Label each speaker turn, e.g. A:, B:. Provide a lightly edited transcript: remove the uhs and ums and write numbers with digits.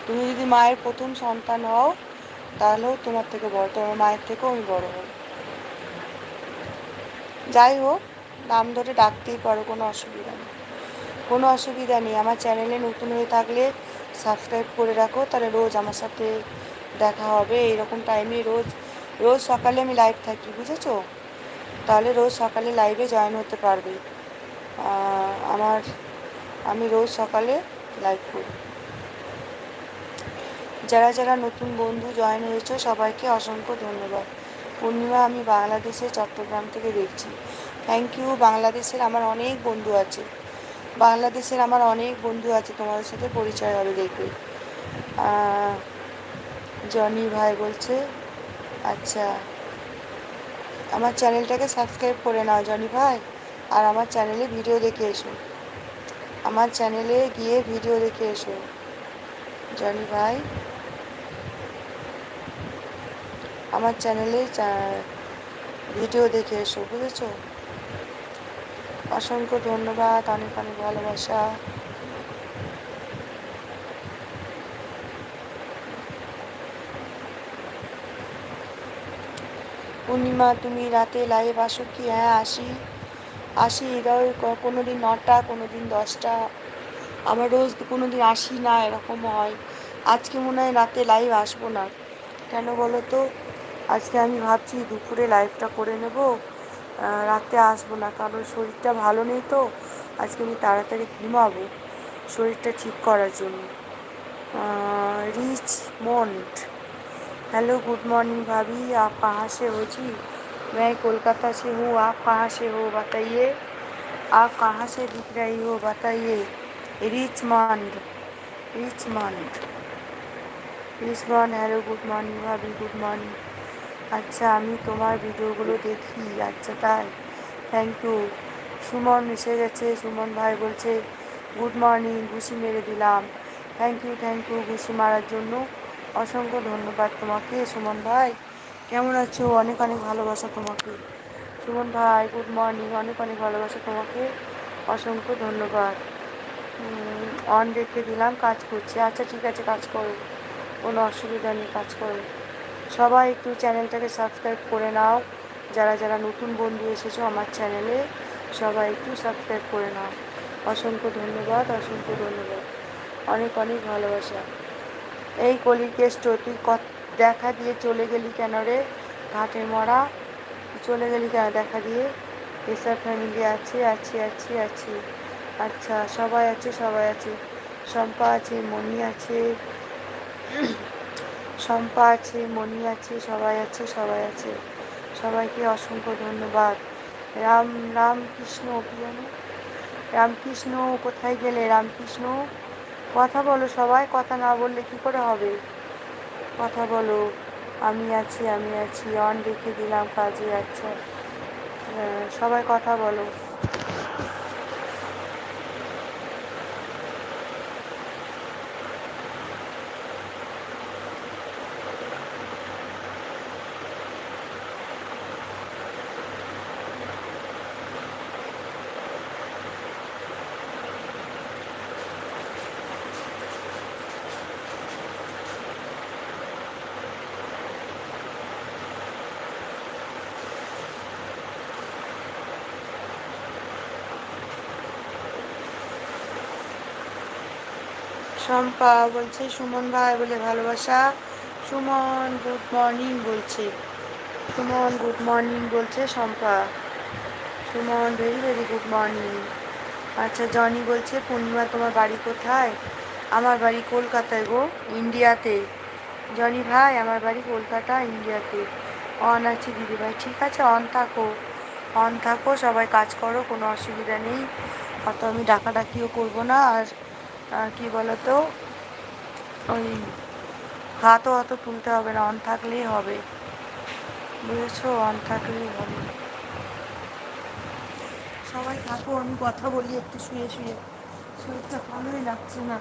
A: তুমি যদি মায়ের প্রথম সন্তান হও তাহলেও তোমার থেকে বড়, তোমার মায়ের থেকেও আমি বড় হব। যাই হোক, নাম ধরে ডাকতেই পারো, কোনো অসুবিধা নেই, কোনো অসুবিধা নেই। আমার চ্যানেলে নতুন হয়ে থাকলে সাবস্ক্রাইব করে রাখো, তাহলে রোজ আমার সাথে দেখা হবে এইরকম টাইমে। রোজ রোজ সকালে আমি লাইভ থাকি, বুঝেছো? তাহলে রোজ সকালে লাইভে জয়েন হতে পারবে। আমার আমি রোজ সকালে লাইভ করি। যারা যারা নতুন বন্ধু জয়েন হয়েছে সবাইকে অসংখ্য ধন্যবাদ। পূর্ণিমা, আমি বাংলাদেশের চট্টগ্রাম থেকে দেখছি। Thank you. বাংলাদেশের আমার অনেক বন্ধু আছে, বাংলাদেশের আমার অনেক বন্ধু আছে, তোমাদের সাথে পরিচয় হবে, দেখবে। জনি ভাই বলছে, আচ্ছা, আমার চ্যানেলটাকে সাবস্ক্রাইব করে নাও জনি ভাই, আর আমার চ্যানেলে ভিডিও দেখে এসো, আমার চ্যানেলে গিয়ে ভিডিও দেখে এসো জনি ভাই, আমার চ্যানেলে ভিডিও দেখে এসো, বুঝেছো? অসংখ্য ধন্যবাদ, অনেক অনেক ভালোবাসা। পূর্ণিমা, তুমি রাতে লাইভ আসো কি? হ্যাঁ, আসি, আসি। ধর কোনো দিন 9টা, কোনো দিন 10টা, আমার রোজ কোনো দিন আসি না, এরকম হয়। আজকে মনে হয় রাতে লাইভ আসবো না, কেন বলো তো? আজকে আমি ভাবছি দুপুরে লাইভটা করে নেব, রাতে আসবো না, কারণ শরীরটা ভালো নেই তো। আজকে আমি তাড়াতাড়ি ঘুমাবো শরীরটা ঠিক করার জন্য। रिचमोंड, हेलो, गुड मॉर्निंग भाभी, आप कहाँ से हो जी? मैं कोलकाता से हूँ, आप कहाँ से हो बताइए, आप कहाँ से दिख रही हो बताइए? Richmond, Richmond, Richmond, hello, good morning भाभी, गुड मॉर्निंग। আচ্ছা, আমি তোমার ভিডিওগুলো দেখি। আচ্ছা তাই, থ্যাংক ইউ। সুমন এসে গেছে, সুমন ভাই বলছে গুড মর্নিং, ঘুষি মেরে দিলাম। থ্যাংক ইউ, থ্যাংক ইউ ঘুষি মারার জন্য, অসংখ্য ধন্যবাদ তোমাকে সুমন ভাই। কেমন আছো? অনেক অনেক ভালোবাসা তোমাকে সুমন ভাই, গুড মর্নিং, অনেক অনেক ভালোবাসা তোমাকে, অসংখ্য ধন্যবাদ। অন রেখে দিলাম, কাজ করছি। আচ্ছা ঠিক আছে, কাজ করো, কোনো অসুবিধা নেই, কাজ করো। সবাই একটু চ্যানেলটাকে সাবস্ক্রাইব করে নাও, যারা যারা নতুন বন্ধু এসেছো আমার চ্যানেলে, সবাই একটু সাবস্ক্রাইব করে নাও। অসংখ্য ধন্যবাদ, অসংখ্য ধন্যবাদ, অনেক অনেক ভালোবাসা। এই কলির কেষ্ট, তুই দেখা দিয়ে চলে গেলি কেন রে ঘাটের মরা? চলে গেলি কেন দেখা দিয়ে? এসব ফ্যামিলি আছে, আছি আছি আছি। আচ্ছা, সবাই আছে, সবাই আছে, শম্পা আছে, মণি আছে, শম্পা আছে, মণি আছে, সবাই আছে, সবাই আছে, সবাইকে অসংখ্য ধন্যবাদ। রাম রামকৃষ্ণ, কি জানো, রামকৃষ্ণ কোথায় গেলে? রামকৃষ্ণ, কথা বলো সবাই, কথা না বললে কি করে হবে? কথা বলো। আমি আছি, আমি আছি, অন রেখে দিলাম কাজে। আচ্ছা, সবাই কথা বলো। শম্পা বলছে সুমন ভাই বলে ভালোবাসা। সুমন গুড মর্নিং বলছে, সুমন গুড মর্নিং বলছে Shampa, Suman very very good morning. আচ্ছা, জনি বলছে পূর্ণিমা তোমার বাড়ি কোথায়? আমার বাড়ি কলকাতায় গো, ইন্ডিয়াতে। জনি ভাই, আমার বাড়ি কলকাতা, ইন্ডিয়াতে। অন আছি দিদিভাই, ঠিক আছে, অন থাকো, অন থাকো, সবাই কাজ করো, কোনো অসুবিধা নেই। অত আমি ডাকাডাকিও করবো না। আর কি বলতো, ওই হাতও অত তুলতে হবে না, অন থাকলেই হবে, বুঝেছো? অন থাকলেই হবে। সবাই থাকো, আমি কথা বলি একটু শুয়ে শুয়ে, শরীরটা ভালোই লাগছে না।